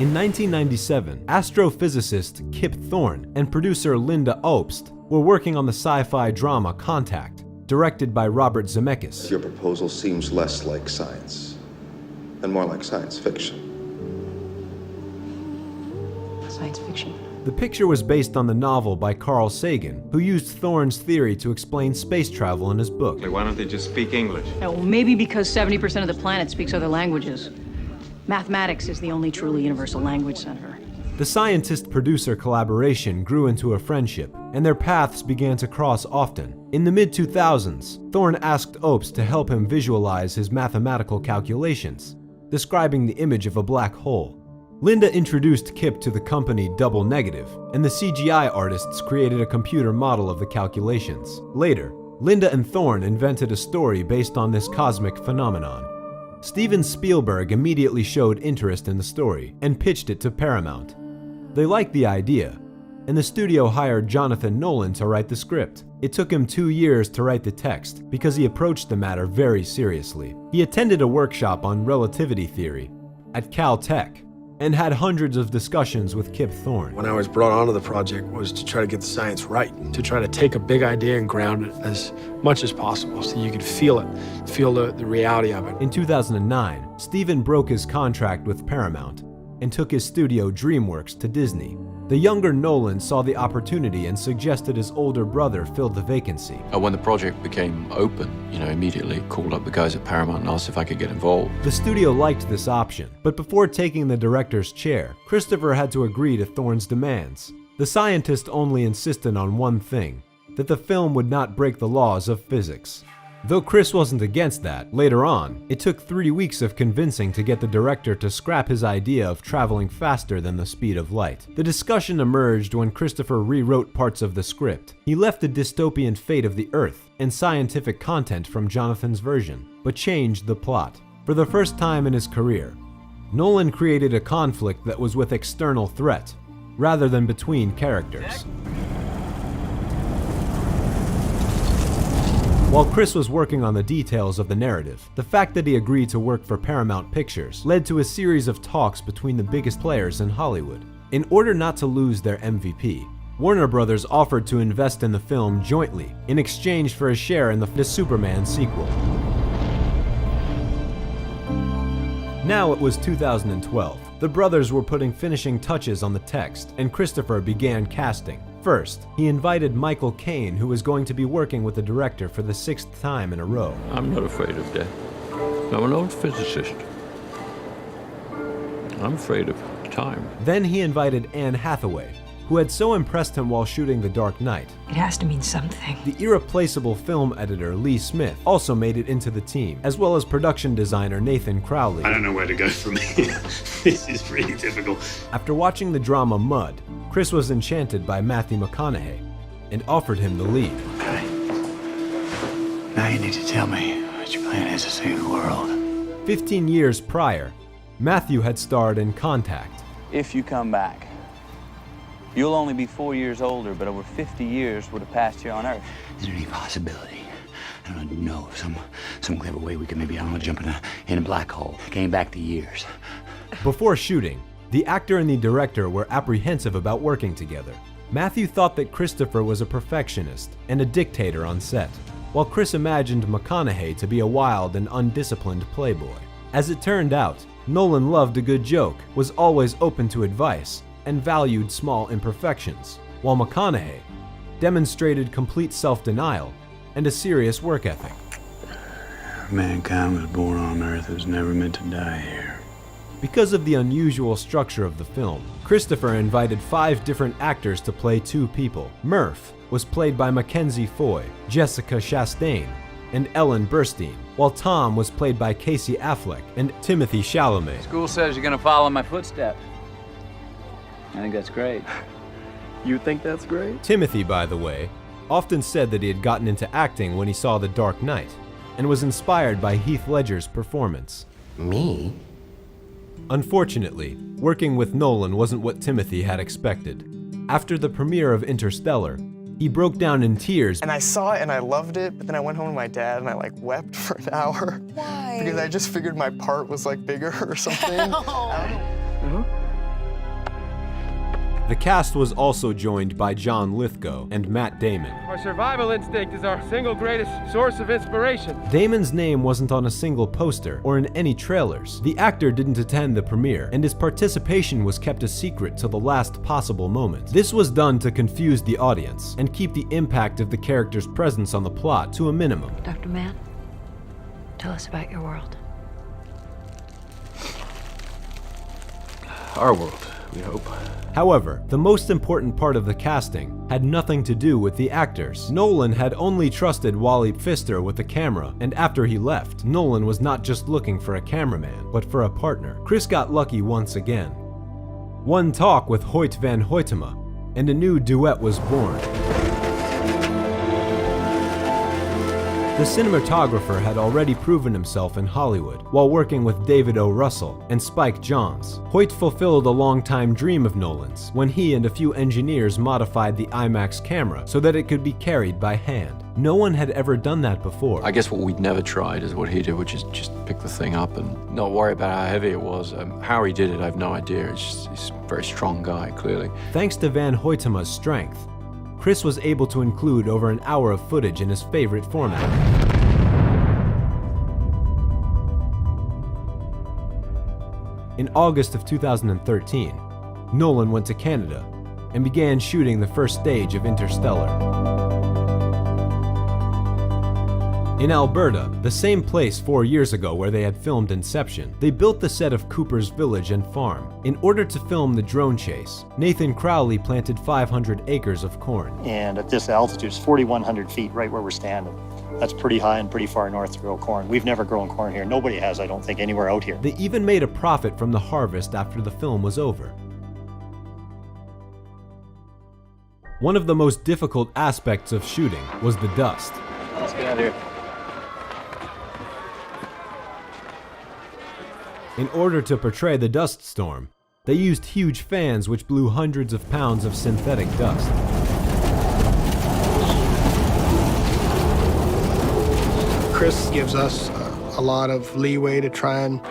In 1997, astrophysicist Kip Thorne and producer Linda Obst were working on the sci-fi drama Contact, directed by Robert Zemeckis. Your proposal seems less like science and more like science fiction. Science fiction. The picture was based on the novel by Carl Sagan, who used Thorne's theory to explain space travel in his book. Why don't they just speak English? Well, maybe because 70% of the planet speaks other languages. Mathematics is the only truly universal language, Senator. The scientist-producer collaboration grew into a friendship, and their paths began to cross often. In the mid-2000s, Thorne asked Obst to help him visualize his mathematical calculations, describing the image of a black hole. Linda introduced Kip to the company Double Negative, and the CGI artists created a computer model of the calculations. Later, Linda and Thorne invented a story based on this cosmic phenomenon. Steven Spielberg immediately showed interest in the story and pitched it to Paramount. They liked the idea, and the studio hired Jonathan Nolan to write the script. It took him 2 years to write the text because he approached the matter very seriously. He attended a workshop on relativity theory at Caltech and had hundreds of discussions with Kip Thorne. When I was brought onto the project was to try to get the science right, to try to take a big idea and ground it as much as possible so you could feel it, feel the reality of it. In 2009, Steven broke his contract with Paramount and took his studio DreamWorks to Disney. The younger Nolan saw the opportunity and suggested his older brother fill the vacancy. When the project became open, immediately called up the guys at Paramount and asked if I could get involved. The studio liked this option, but before taking the director's chair, Christopher had to agree to Thorne's demands. The scientist only insisted on one thing, that the film would not break the laws of physics. Though Chris wasn't against that, later on, it took 3 weeks of convincing to get the director to scrap his idea of traveling faster than the speed of light. The discussion emerged when Christopher rewrote parts of the script. He left the dystopian fate of the Earth and scientific content from Jonathan's version, but changed the plot. For the first time in his career, Nolan created a conflict that was with external threat, rather than between characters. While Chris was working on the details of the narrative, the fact that he agreed to work for Paramount Pictures led to a series of talks between the biggest players in Hollywood. In order not to lose their MVP, Warner Brothers offered to invest in the film jointly in exchange for a share in the Superman sequel. Now it was 2012. The brothers were putting finishing touches on the text, and Christopher began casting. First, he invited Michael Caine, who was going to be working with the director for the 6th time in a row. I'm not afraid of death. I'm an old physicist. I'm afraid of time. Then he invited Anne Hathaway, who had so impressed him while shooting The Dark Knight. It has to mean something. The irreplaceable film editor Lee Smith also made it into the team, as well as production designer Nathan Crowley. I don't know where to go from here. This is really difficult. After watching the drama Mud, Chris was enchanted by Matthew McConaughey and offered him the lead. Okay. Now you need to tell me what your plan is to save the world. 15 years prior, Matthew had starred in Contact. If you come back, you'll only be 4 years older, but over 50 years would have passed here on Earth. Is there any possibility? I don't know, some clever way we could maybe, jump in a black hole. Came back to years. Before shooting, the actor and the director were apprehensive about working together. Matthew thought that Christopher was a perfectionist and a dictator on set, while Chris imagined McConaughey to be a wild and undisciplined playboy. As it turned out, Nolan loved a good joke, was always open to advice, and valued small imperfections, while McConaughey demonstrated complete self-denial and a serious work ethic. Mankind was born on Earth. It was never meant to die here. Because of the unusual structure of the film, Christopher invited 5 different actors to play 2 people. Murph was played by Mackenzie Foy, Jessica Chastain, and Ellen Burstyn, while Tom was played by Casey Affleck and Timothy Chalamet. School says you're gonna follow my footsteps. I think that's great. You think that's great? Timothy, by the way, often said that he had gotten into acting when he saw The Dark Knight, and was inspired by Heath Ledger's performance. Me? Unfortunately, working with Nolan wasn't what Timothy had expected. After the premiere of Interstellar, he broke down in tears. And I saw it and I loved it, but then I went home to my dad and I wept for an hour. Why? Because I just figured my part was bigger or something. The cast was also joined by John Lithgow and Matt Damon. Our survival instinct is our single greatest source of inspiration. Damon's name wasn't on a single poster or in any trailers. The actor didn't attend the premiere, and his participation was kept a secret till the last possible moment. This was done to confuse the audience and keep the impact of the character's presence on the plot to a minimum. Dr. Mann, tell us about your world. Our world, we hope. However, the most important part of the casting had nothing to do with the actors. Nolan had only trusted Wally Pfister with the camera, and after he left, Nolan was not just looking for a cameraman, but for a partner. Chris got lucky once again. One talk with Hoyt van Hoytema, and a new duet was born. The cinematographer had already proven himself in Hollywood while working with David O. Russell and Spike Jonze. Hoyt fulfilled a long-time dream of Nolan's when he and a few engineers modified the IMAX camera so that it could be carried by hand. No one had ever done that before. I guess what we'd never tried is what he did, which is just pick the thing up and not worry about how heavy it was. How he did it, I have no idea. He's a very strong guy, clearly. Thanks to Van Hoytema's strength, Chris was able to include over an hour of footage in his favorite format. In August of 2013, Nolan went to Canada and began shooting the first stage of Interstellar. In Alberta, the same place 4 years ago where they had filmed Inception, they built the set of Cooper's village and farm. In order to film the drone chase, Nathan Crowley planted 500 acres of corn. And at this altitude, it's 4,100 feet right where we're standing. That's pretty high and pretty far north to grow corn. We've never grown corn here. Nobody has, I don't think, anywhere out here. They even made a profit from the harvest after the film was over. One of the most difficult aspects of shooting was the dust. Let's get out of here. In order to portray the dust storm, they used huge fans which blew hundreds of pounds of synthetic dust. Chris gives us a lot of leeway to try and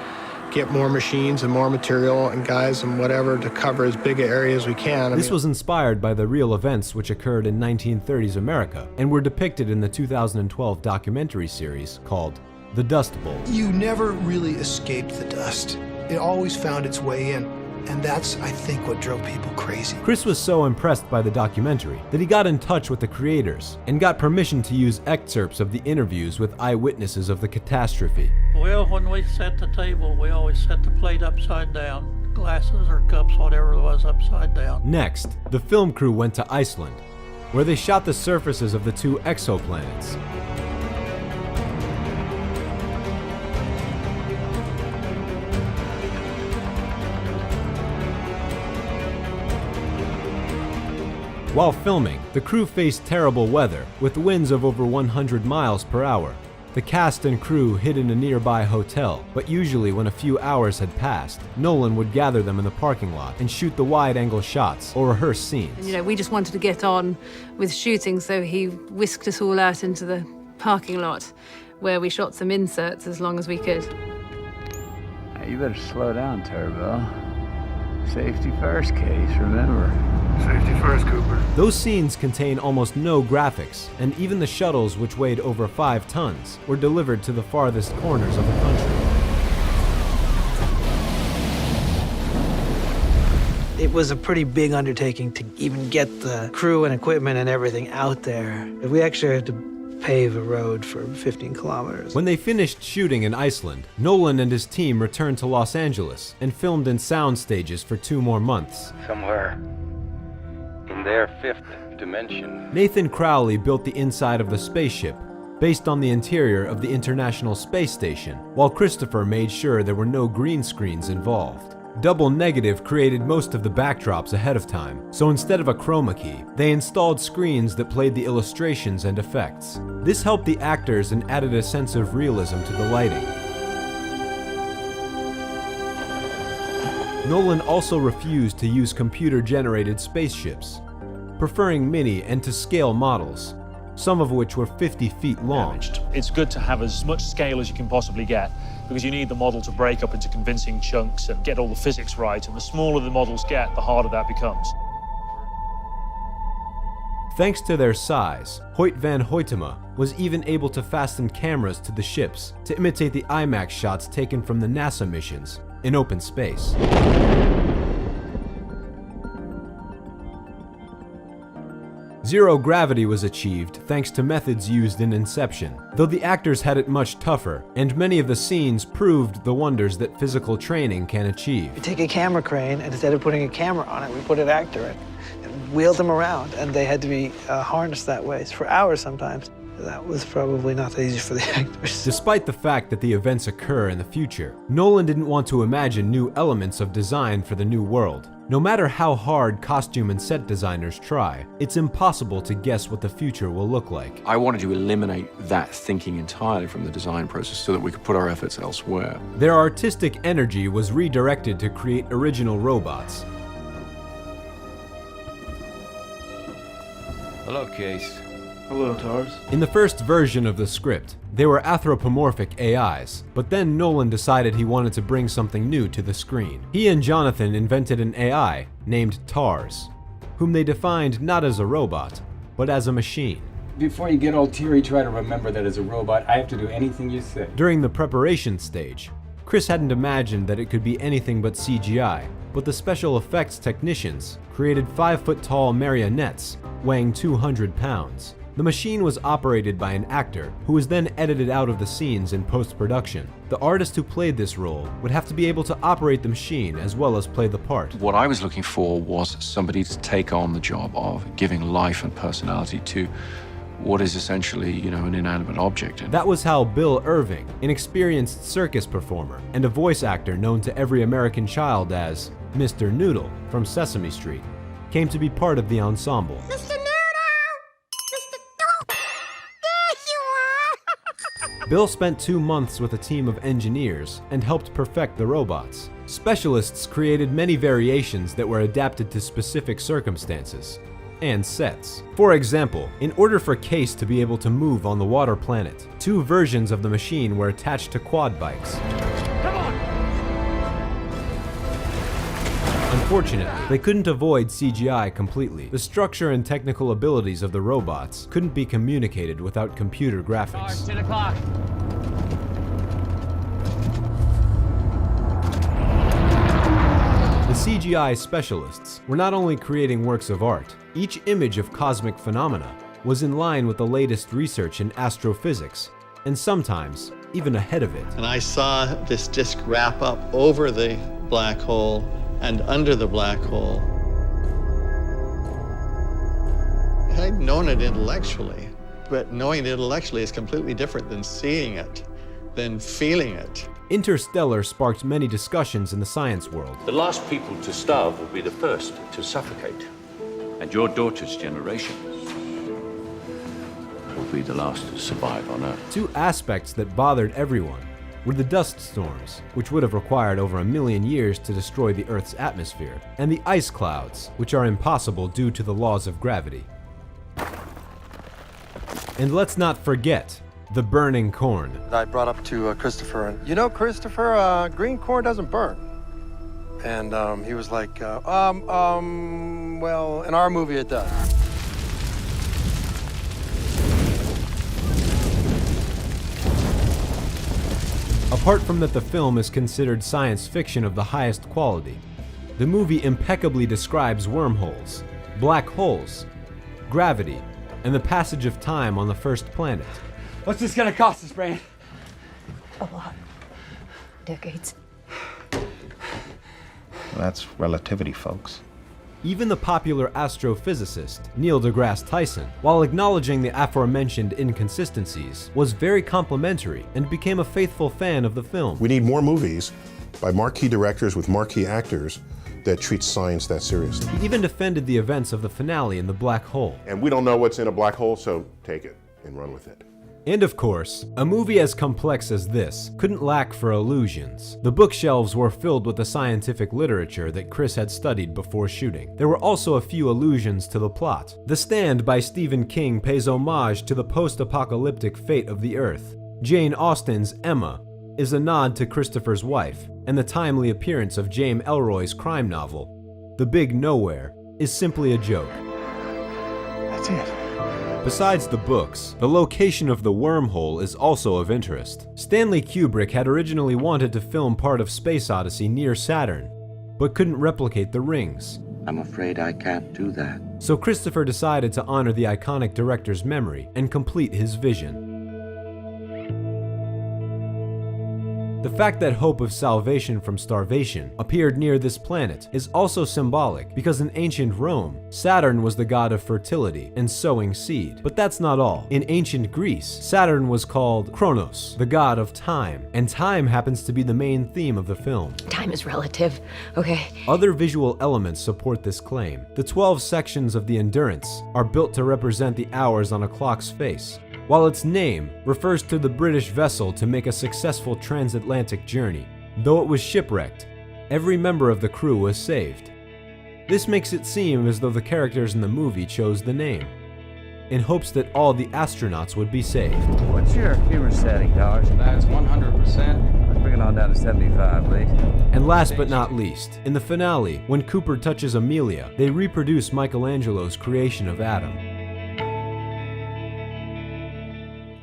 get more machines and more material and guys and whatever to cover as big an area as we can. This was inspired by the real events which occurred in 1930s America and were depicted in the 2012 documentary series called The Dust Bowl. You never really escaped the dust. It always found its way in. And that's, I think, what drove people crazy. Chris was so impressed by the documentary that he got in touch with the creators and got permission to use excerpts of the interviews with eyewitnesses of the catastrophe. Well, when we set the table, we always set the plate upside down. Glasses or cups, whatever it was, upside down. Next, the film crew went to Iceland, where they shot the surfaces of the two exoplanets. While filming, the crew faced terrible weather, with winds of over 100 miles per hour. The cast and crew hid in a nearby hotel, but usually when a few hours had passed, Nolan would gather them in the parking lot and shoot the wide-angle shots or rehearse scenes. You know, we just wanted to get on with shooting, so he whisked us all out into the parking lot, where we shot some inserts as long as we could. Hey, you better slow down, Turbo. Safety first, Case, remember. Safety first, Cooper. Those scenes contain almost no graphics, and even the shuttles, which weighed over 5 tons, were delivered to the farthest corners of the country. It was a pretty big undertaking to even get the crew and equipment and everything out there. We actually had to pave a road for 15 kilometers. When they finished shooting in Iceland, Nolan and his team returned to Los Angeles and filmed in sound stages for 2 more months. Somewhere in their 5th dimension. Nathan Crowley built the inside of the spaceship, based on the interior of the International Space Station, while Christopher made sure there were no green screens involved. Double Negative created most of the backdrops ahead of time, so instead of a chroma key, they installed screens that played the illustrations and effects. This helped the actors and added a sense of realism to the lighting. Nolan also refused to use computer-generated spaceships, preferring mini and to scale models, some of which were 50 feet long. It's good to have as much scale as you can possibly get, because you need the model to break up into convincing chunks and get all the physics right, and the smaller the models get, the harder that becomes. Thanks to their size, Hoyt van Hoytema was even able to fasten cameras to the ships to imitate the IMAX shots taken from the NASA missions in open space. Zero gravity was achieved thanks to methods used in Inception, though the actors had it much tougher, and many of the scenes proved the wonders that physical training can achieve. We take a camera crane, and instead of putting a camera on it, we put an actor in and wheeled them around, and they had to be harnessed that way for hours sometimes. That was probably not that easy for the actors. Despite the fact that the events occur in the future, Nolan didn't want to imagine new elements of design for the new world. No matter how hard costume and set designers try, it's impossible to guess what the future will look like. I wanted to eliminate that thinking entirely from the design process so that we could put our efforts elsewhere. Their artistic energy was redirected to create original robots. Hello, Case. Hello, Tars. In the first version of the script, they were anthropomorphic AIs, but then Nolan decided he wanted to bring something new to the screen. He and Jonathan invented an AI named Tars, whom they defined not as a robot, but as a machine. Before you get all teary, try to remember that as a robot, I have to do anything you say. During the preparation stage, Chris hadn't imagined that it could be anything but CGI, but the special effects technicians created 5-foot-tall marionettes weighing 200 pounds. The machine was operated by an actor who was then edited out of the scenes in post-production. The artist who played this role would have to be able to operate the machine as well as play the part. What I was looking for was somebody to take on the job of giving life and personality to what is essentially, an inanimate object. That was how Bill Irving, an experienced circus performer and a voice actor known to every American child as Mr. Noodle from Sesame Street, came to be part of the ensemble. Mr. Bill spent 2 months with a team of engineers and helped perfect the robots. Specialists created many variations that were adapted to specific circumstances and sets. For example, in order for Case to be able to move on the water planet, 2 versions of the machine were attached to quad bikes. Come on! Unfortunately, they couldn't avoid CGI completely. The structure and technical abilities of the robots couldn't be communicated without computer graphics. 10 o'clock. The CGI specialists were not only creating works of art, each image of cosmic phenomena was in line with the latest research in astrophysics, and sometimes even ahead of it. And I saw this disk wrap up over the black hole and under the black hole. I'd known it intellectually, but knowing it intellectually is completely different than seeing it, than feeling it. Interstellar sparked many discussions in the science world. The last people to starve will be the first to suffocate. And your daughter's generation will be the last to survive on Earth. 2 aspects that bothered everyone were the dust storms, which would have required over 1 million years to destroy the Earth's atmosphere, and the ice clouds, which are impossible due to the laws of gravity. And let's not forget the burning corn. I brought up to Christopher, and Christopher, green corn doesn't burn. And he was like, well, in our movie it does. Apart from that the film is considered science fiction of the highest quality, the movie impeccably describes wormholes, black holes, gravity, and the passage of time on the first planet. What's this gonna cost us, Brand? A lot. Decades. That's relativity, folks. Even the popular astrophysicist, Neil deGrasse Tyson, while acknowledging the aforementioned inconsistencies, was very complimentary and became a faithful fan of the film. We need more movies by marquee directors with marquee actors that treat science that seriously. He even defended the events of the finale in the black hole. And we don't know what's in a black hole, so take it and run with it. And of course, a movie as complex as this couldn't lack for allusions. The bookshelves were filled with the scientific literature that Chris had studied before shooting. There were also a few allusions to the plot. The Stand by Stephen King pays homage to the post-apocalyptic fate of the Earth. Jane Austen's Emma is a nod to Christopher's wife, and the timely appearance of James Ellroy's crime novel, The Big Nowhere, is simply a joke. That's That's it. Besides the books, the location of the wormhole is also of interest. Stanley Kubrick had originally wanted to film part of Space Odyssey near Saturn, but couldn't replicate the rings. I'm afraid I can't do that. So Christopher decided to honor the iconic director's memory and complete his vision. The fact that hope of salvation from starvation appeared near this planet is also symbolic because in ancient Rome, Saturn was the god of fertility and sowing seed. But that's not all. In ancient Greece, Saturn was called Kronos, the god of time, and time happens to be the main theme of the film. Time is relative, okay? Other visual elements support this claim. The 12 sections of the Endurance are built to represent the hours on a clock's face, while its name refers to the British vessel to make a successful transatlantic journey. Though it was shipwrecked, every member of the crew was saved. This makes it seem as though the characters in the movie chose the name, in hopes that all the astronauts would be saved. What's your humor setting, Towers? That's 100%. Let's bring it on down to 75, please. And last but not least, in the finale, when Cooper touches Amelia, they reproduce Michelangelo's creation of Adam.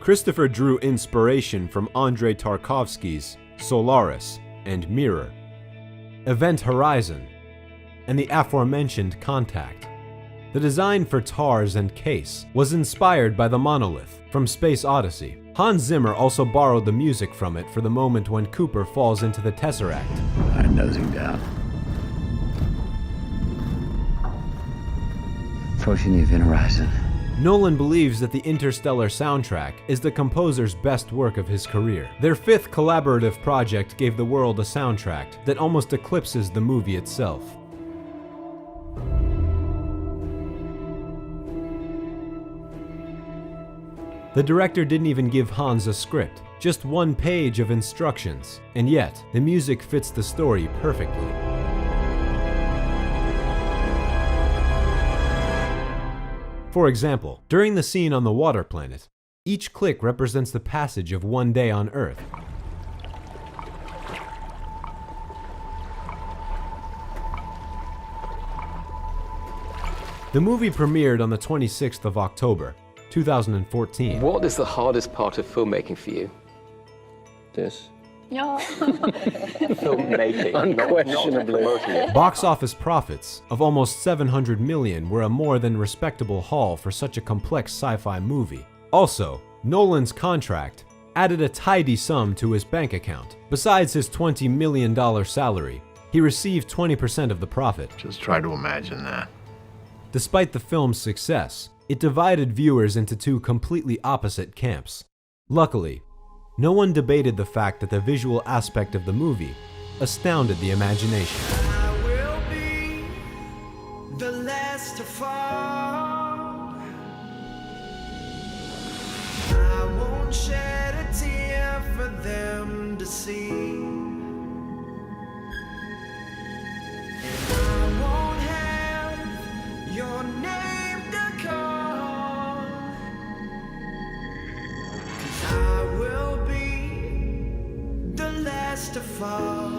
Christopher drew inspiration from Andrei Tarkovsky's Solaris and Mirror, Event Horizon, and the aforementioned Contact. The design for TARS and Case was inspired by the monolith from Space Odyssey. Hans Zimmer also borrowed the music from it for the moment when Cooper falls into the Tesseract. I'm nosing down. Approaching the Event Horizon. Nolan believes that the Interstellar soundtrack is the composer's best work of his career. Their fifth collaborative project gave the world a soundtrack that almost eclipses the movie itself. The director didn't even give Hans a script, just one page of instructions, and yet the music fits the story perfectly. For example, during the scene on the water planet, each click represents the passage of one day on Earth. The movie premiered on the 26th of October, 2014. What is the hardest part of filmmaking for you? This. No. Filmmaking. Unquestionably. Box office profits of almost $700 million were a more than respectable haul for such a complex sci-fi movie. Also, Nolan's contract added a tidy sum to his bank account. Besides his $20 million salary, he received 20% of the profit. Just try to imagine that. Despite the film's success, it divided viewers into two completely opposite camps. Luckily, no one debated the fact that the visual aspect of the movie astounded the imagination. I will be the last to fall. I won't shed a tear for them to see. And I won't have your name to call. 'Cause I will be the last to fall.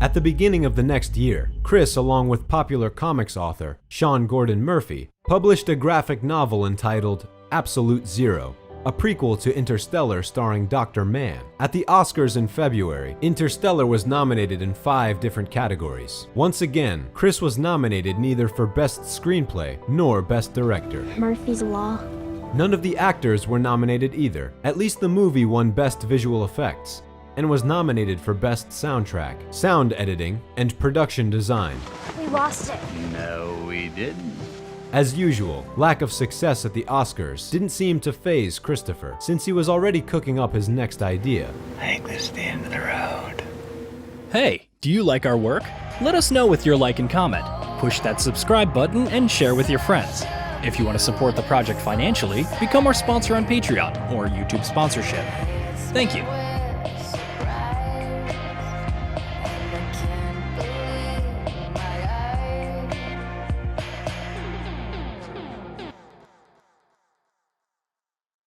At the beginning of the next year, Chris, along with popular comics author Sean Gordon Murphy, published a graphic novel entitled Absolute Zero, a prequel to Interstellar starring Dr. Mann. At the Oscars in February, Interstellar was nominated in 5 different categories. Once again, Chris was nominated neither for Best Screenplay nor Best Director. Murphy's Law. None of the actors were nominated either. At least the movie won Best Visual Effects, and was nominated for Best Soundtrack, Sound Editing, and Production Design. We lost it. No, we didn't. As usual, lack of success at the Oscars didn't seem to faze Christopher, since he was already cooking up his next idea. I think this is the end of the road. Hey, do you like our work? Let us know with your like and comment. Push that subscribe button and share with your friends. If you want to support the project financially, become our sponsor on Patreon or YouTube sponsorship. Thank you.